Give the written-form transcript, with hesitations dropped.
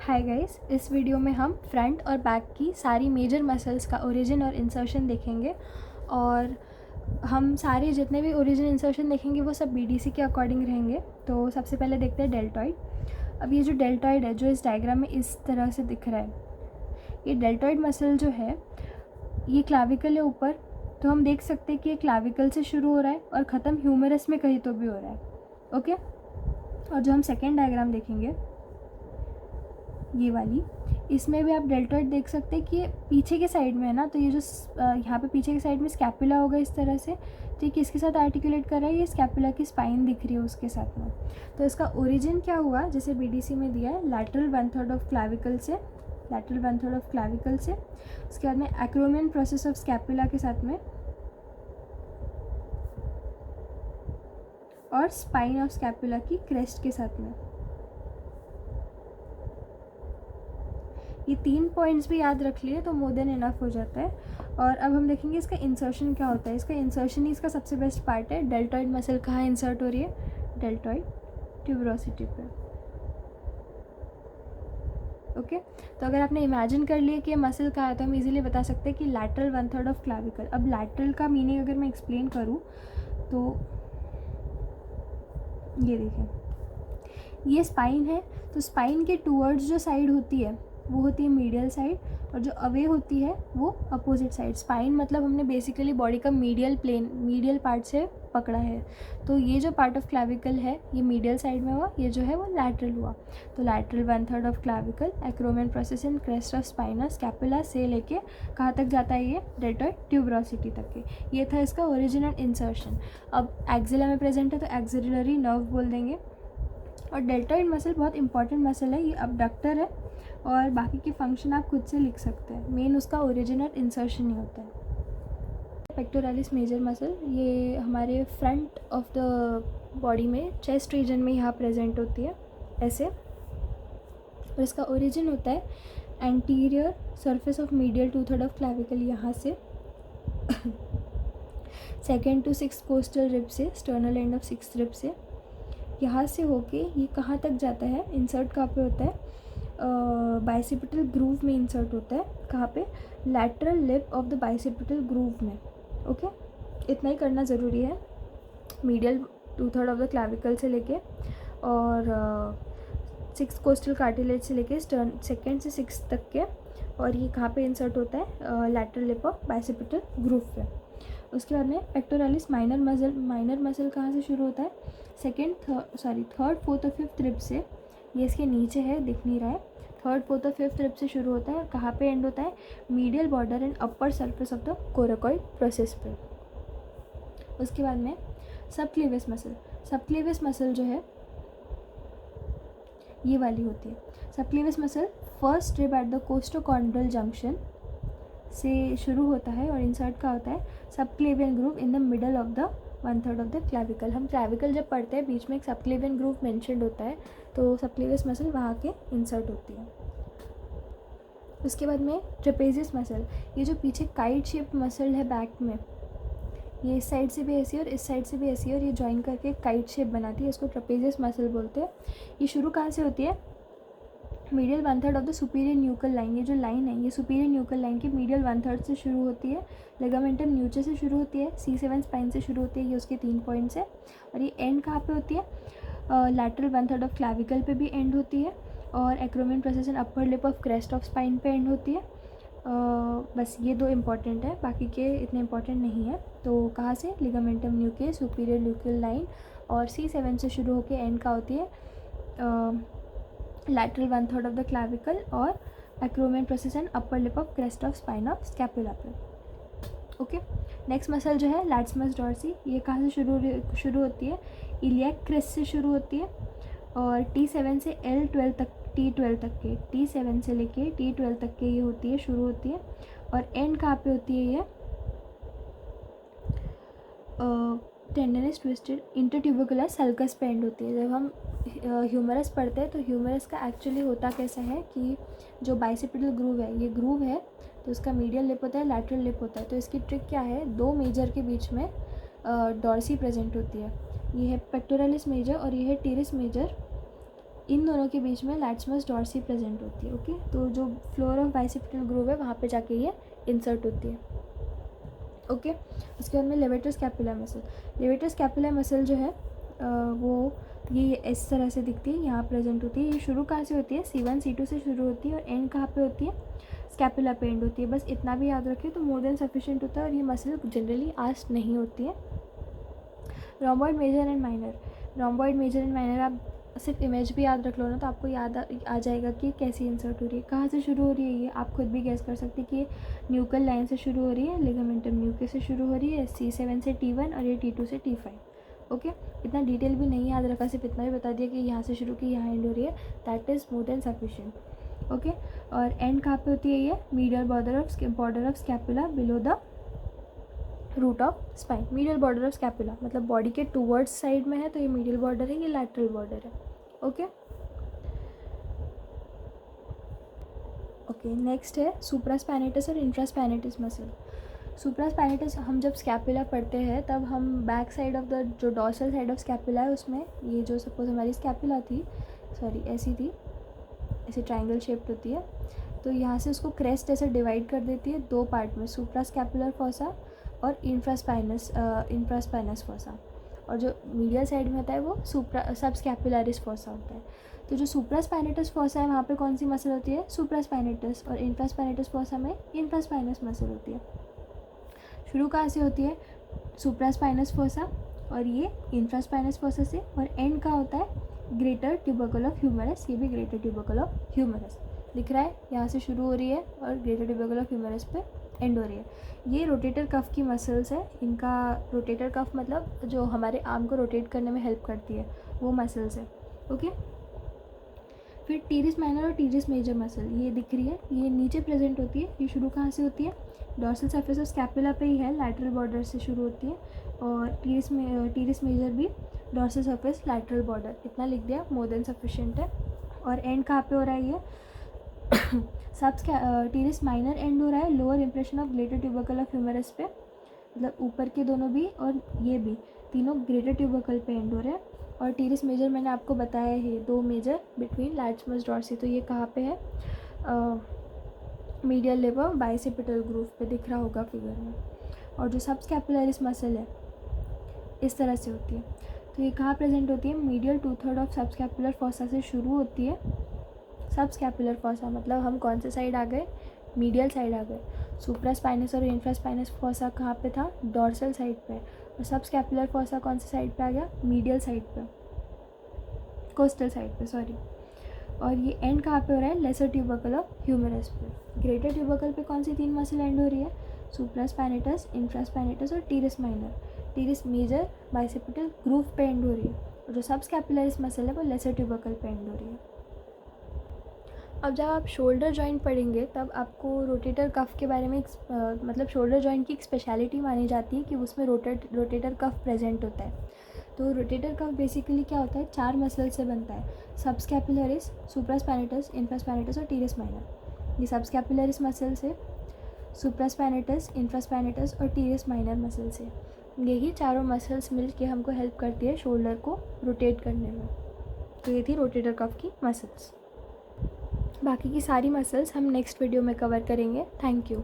Hi guys, इस video में हम फ्रंट और बैक की सारी मेजर मसल्स का ओरिजिन और इंसर्शन देखेंगे। और हम सारे जितने भी ओरिजिन इंसर्शन देखेंगे वो सब बीडीसी के अकॉर्डिंग रहेंगे। तो सबसे पहले देखते हैं डेल्टॉइड। अब ये जो डेल्टॉइड है जो इस डायग्राम में इस तरह से दिख रहा है, ये डेल्टॉइड मसल जो है ये क्लाविकल है ऊपर। तो हम देख सकते हैं कि ये क्लाविकल से शुरू हो रहा है और ख़त्म ह्यूमरस में कहीं तो भी हो रहा है। ओके, और जो हम सेकेंड डायग्राम देखेंगे ये वाली, इसमें भी आप डेल्टॉइड देख सकते हैं कि ये पीछे के साइड में है ना। तो ये जो यहाँ पे पीछे के साइड में स्कैपुला होगा इस तरह से, तो ये किसके साथ आर्टिकुलेट कर रहा है, ये स्कैपुला की स्पाइन दिख रही है उसके साथ में। तो इसका ओरिजिन क्या हुआ, जैसे बीडीसी में दिया है लैटरल 1/3 ऑफ क्लाविकल से, लैटरल 1/3 ऑफ क्लाविकल से। उसके बाद में एक्रोमियन प्रोसेस ऑफ स्कैपुला के साथ में और स्पाइन ऑफ स्कैपुला की क्रेस्ट के साथ में। ये 3 पॉइंट्स भी याद रख लिए तो मोर देन इनफ हो जाता है। और अब हम देखेंगे इसका इंसर्शन क्या होता है। इसका इंसर्शन ही इसका सबसे बेस्ट पार्ट है। डेल्टॉइड मसल कहाँ इंसर्ट हो रही है, डेल्टॉइड ट्यूबरोसिटी पे। ओके, तो अगर आपने इमेजिन कर लिया कि ये मसल कहाँ है तो हम इजीली बता सकते हैं कि लैटरल 1/3 ऑफ क्लाविकल। अब लैटरल का मीनिंग अगर मैं एक्सप्लेन करूँ तो ये देखें, ये स्पाइन है। तो स्पाइन के टूवर्ड्स जो साइड होती है वो होती है मीडियल साइड, और जो अवे होती है वो अपोजिट साइड। स्पाइन मतलब हमने बेसिकली बॉडी का मीडियल प्लेन, मीडियल पार्ट से पकड़ा है। तो ये जो पार्ट ऑफ क्लाविकल है ये मीडियल साइड में हुआ, ये जो है वो लैटरल हुआ। तो lateral 1/3 of clavicle, acromion process in crest of spina, scapula से लेके कहाँ तक जाता है, ये डेल्टॉइड ट्यूबरोसिटी तक के। ये था इसका ओरिजिनल इंसर्शन। अब एक्सिला में प्रेजेंट है तो एक्सिलरी नर्व बोल देंगे। और डेल्टॉइड मसल बहुत इंपॉर्टेंट मसल है, ये अबडक्टर है और बाकी के फंक्शन आप खुद से लिख सकते हैं। मेन उसका ओरिजिनल इंसर्शन ही होता है। पेक्टोरालिस मेजर मसल, ये हमारे फ्रंट ऑफ द बॉडी में चेस्ट रीजन में यहाँ प्रेजेंट होती है ऐसे। और इसका ओरिजिन होता है anterior surface of medial 2/3 of clavicle, यहाँ से 2nd to 6th costal rib से, sternal end of 6th rib से। यहाँ से होके ये कहाँ तक जाता है, इंसर्ट कहाँ पे होता है, बाइसेप्टल ग्रूव में इंसर्ट होता है। कहाँ पे, lateral lip of the bicipital groove में। ओके, इतना ही करना ज़रूरी है। मीडियल 2/3 ऑफ द क्लाविकल से लेके और 6th कोस्टल कार्टिलेज से लेके 2nd से 6th तक के। और ये कहाँ पे इंसर्ट होता है, lateral lip of bicipital groove पे। उसके बाद में pectoralis minor muscle, minor muscle कहाँ से शुरू होता है, 3rd 4th और 5th रिब से। ये इसके नीचे है, दिख नहीं रहा है। 3rd 4th और 5th रिब से शुरू होता है और कहाँ पे एंड होता है, medial border and upper surface of the coracoid process पे। उसके बाद में सबक्लेवियस मसल, सबक्लेवियस मसल जो है ये वाली होती है। Subclavius muscle first rib at the costochondral junction से शुरू होता है और इंसर्ट का होता है subclavian groove in the middle of the 1/3 of the clavicle. हम क्लाविकल जब पढ़ते हैं बीच में एक सबक्लेवियन ग्रूव मेंशन्ड होता है, तो सबक्लेवियस मसल वहाँ के इंसर्ट होती है। उसके बाद में ट्रेपेजियस मसल, ये जो पीछे काइट शेप मसल है बैक में, ये इस साइड से भी ऐसी और इस साइड से भी ऐसी और ये ज्वाइन करके काइट शेप बनाती है, इसको ट्रेपेजियस मसल बोलते हैं। ये शुरू कहाँ से होती है, medial 1/3 of the superior nuchal line. ये जो लाइन है ये सुपीरियर न्यूकल लाइन की मीडियल 1/3 से शुरू होती है। लिगामेंटम न्यूचे से शुरू होती है, C7 स्पाइन से शुरू होती है, ये उसके 3 पॉइंट्स है। और ये एंड कहाँ पे होती है, लैटरल 1/3 ऑफ क्लाविकल पे भी एंड होती है और acromion process and upper lip of crest of spine पे एंड होती है। बस ये 2 इंपॉर्टेंट है, बाकी के इतने इंपॉर्टेंट नहीं है। तो कहाँ से, लिगामेंटम न्यूके, सुपीरियर न्यूकल लाइन और C7 से शुरू होकर एंड का होती है लैटरल 1/3 ऑफ द क्लाविकल और acromion process and upper lip of crest of spine of scapula पे। ओके, नेक्स्ट मसल जो है लैटिसमस डॉर्सी, ये कहाँ से शुरू होती है, इलियक क्रेस्ट से शुरू होती है और T7 से L12 तक, T12 तक के, T7 से लेके T12 तक के ये होती है, शुरू होती है। और एंड कहाँ पे होती है, ये टेंडनस ट्विस्टेड इंटरट्यूबिकुलर सल्कस पे एंड होती है। जब हम ह्यूमरस पढ़ते हैं तो ह्यूमरस का एक्चुअली होता कैसा है कि जो बाइसेप्टल ग्रूव है, ये ग्रूव है तो इसका मीडियल लिप होता है, लैटरल लिप होता है। तो इसकी ट्रिक क्या है, 2 मेजर के बीच में डॉर्सी प्रेजेंट होती है। ये है पेक्टोरालिस मेजर और ये है टीरिस मेजर। इन दोनों के बीच में लैटिसमस डॉर्सी प्रेजेंट होती है। ओके, तो जो फ्लोर ऑफ बाइसेप्टल ग्रूव है वहाँ पे जाके ये इंसर्ट होती है। ओके, उसके बाद में levator scapula muscle. Levator scapula muscle जो है वो ये इस तरह से दिखती है, यहाँ प्रेजेंट होती है। ये शुरू कहाँ से होती है, C1 C2 से शुरू होती है और एंड कहाँ पे होती है, स्कैपुला पे एंड होती है। बस इतना भी याद रखिए तो मोर देन सफिशिएंट होता है। और ये मसल जनरली आस्क नहीं होती है। Rhomboid major and minor. Rhomboid major and minor आप सिर्फ इमेज भी याद रख लो ना तो आपको याद आ जाएगा कि कैसी इंसर्ट हो रही है, कहाँ से शुरू हो रही है। ये आप खुद भी गैस कर सकते हैं कि ये न्यूकल लाइन से शुरू हो रही है, लिगामेंटम न्यूके से शुरू हो रही है, C7 से T1 और ये T2 से T5। ओके, इतना डिटेल भी नहीं याद रखा, सिर्फ इतना भी बता दिया कि यहाँ से शुरू की यहाँ एंड हो रही है, that is more than sufficient. Okay, और एंड कहाँ पे होती है, ये medial border of scapula below the root of spine. Medial border of scapula मतलब बॉडी के टूवर्ड्स साइड में है, तो ये मीडियल बॉर्डर है, ये लैटरल बॉर्डर है। ओके ओके, नेक्स्ट है सुप्रास्पैनेटस और इंफ्रास्पैनेटस मसल। सुप्रास्पैनेटस हम जब स्कैपुला पढ़ते हैं तब हम बैक साइड ऑफ द जो डॉर्सल साइड ऑफ स्कैपुला है उसमें ये जो सपोज हमारी स्कैपुला थी, सॉरी ऐसी थी, ऐसे ट्रायंगल शेप्ड होती है, तो यहाँ से उसको क्रेस्ट ऐसे डिवाइड कर देती है दो पार्ट में, सुप्रास्कैपुलर फॉसा और इंफ्रास्पाइनस फॉसा। और जो मीडियल साइड में होता है वो सबस्कैपुलरिस फॉसा होता है। तो जो सुप्रास्पाइनेटस फॉसा है वहाँ पे कौन सी मसल होती है, सुप्रास्पाइनेटस, और इंफ्रास्पाइनेटस फॉसा में इंफ्रास्पाइनस मसल होती है। शुरू कहाँ से होती है, सुप्रास्पाइनस फॉसा और ये इंफ्रास्पाइनस फॉसा से, और एंड का होता है ग्रेटर ट्यूबरकल ऑफ ह्यूमरस। ये भी ग्रेटर ट्यूबरकल ऑफ ह्यूमरस दिख रहा है, यहाँ से शुरू हो रही है और ग्रेटर ट्यूबरकल ऑफ ह्यूमरस पे एंड हो रही है। ये रोटेटर कफ की मसल्स है। इनका रोटेटर कफ मतलब जो हमारे आर्म को रोटेट करने में हेल्प करती है वो मसल्स है। ओके, फिर टीरिस माइनर और टीरिस मेजर मसल ये दिख रही है, ये नीचे प्रेजेंट होती है। ये शुरू कहाँ से होती है, डॉर्सल सरफेस ऑफ स्कैपुला पे ही है, लैटरल बॉर्डर से शुरू होती है। और टीरिस मेजर भी डॉर्सल सरफेस लैटरल बॉर्डर, इतना लिख दिया, मोर देन सफिशिएंट है। और एंड कहाँ पे हो रहा है, ये सब टीरिस माइनर एंड हो रहा है lower impression of greater tubercle of humerus पे, मतलब ऊपर के दोनों भी और ये भी तीनों ग्रेटर ट्यूबरकल पे एंड हो रहे हैं। और टीरिस मेजर मैंने आपको बताया है, दो मेजर बिटवीन लैटिसमस डॉर्सी, तो ये कहाँ पे है, मीडियल लेबर बाइसेपिटल ग्रूव पे दिख रहा होगा फिगर में। और जो सबस्कैपुलरिस मसल है इस तरह से होती है, तो ये कहाँ प्रेजेंट होती है, मीडियल 2/3 ऑफ सबस्कैपुलर फॉसा से शुरू होती है। सबस्कैपुलर फॉसा मतलब हम कौन से साइड आ गए, मीडियल साइड आ गए। सुप्रास्पाइनस और इंफ्रास्पाइनस फॉसा कहाँ पे था, डॉर्सल साइड पे, और सबस्कैपुलर फॉसा कौन से साइड पे आ गया, मीडियल साइड पे, कोस्टल साइड पे, सॉरी। और ये एंड कहाँ पे हो रहा है, लेसर ट्यूबरकल ऑफ ह्यूमरस पे। ग्रेटर ट्यूबरकल पे कौन सी तीन मसल एंड हो रही है, सुप्रास्पाइनेटस, इंफ्रास्पाइनेटस और teres minor. Teres major bicipital groove पे एंड हो रही है, और जो सबस्कैपुलरिस मसल है वो लेसर ट्यूबरकल पे एंड हो रही है। अब जब आप शोल्डर जॉइंट पढ़ेंगे तब आपको रोटेटर कफ के बारे में मतलब शोल्डर जॉइंट की एक स्पेशलिटी मानी जाती है कि उसमें रोटेटर कफ प्रेजेंट होता है। तो रोटेटर कफ बेसिकली क्या होता है, चार मसल से बनता है, सबस्कैपुलरिस, सुप्रास्पैनेटस, इंफ्रास्पैनेटस और टीरिस माइनर। ये सबस्कैपुलरिस मसल से, सुप्रास्पैनेटस, इंफ्रास्पैनेटस और टीरिस माइनर मसल से, यही चारों मसल्स मिल के हमको हेल्प करती है शोल्डर को रोटेट करने में। तो ये थी रोटेटर कफ की मसल्स। बाकी की सारी मसल्स हम नेक्स्ट वीडियो में कवर करेंगे। Thank you.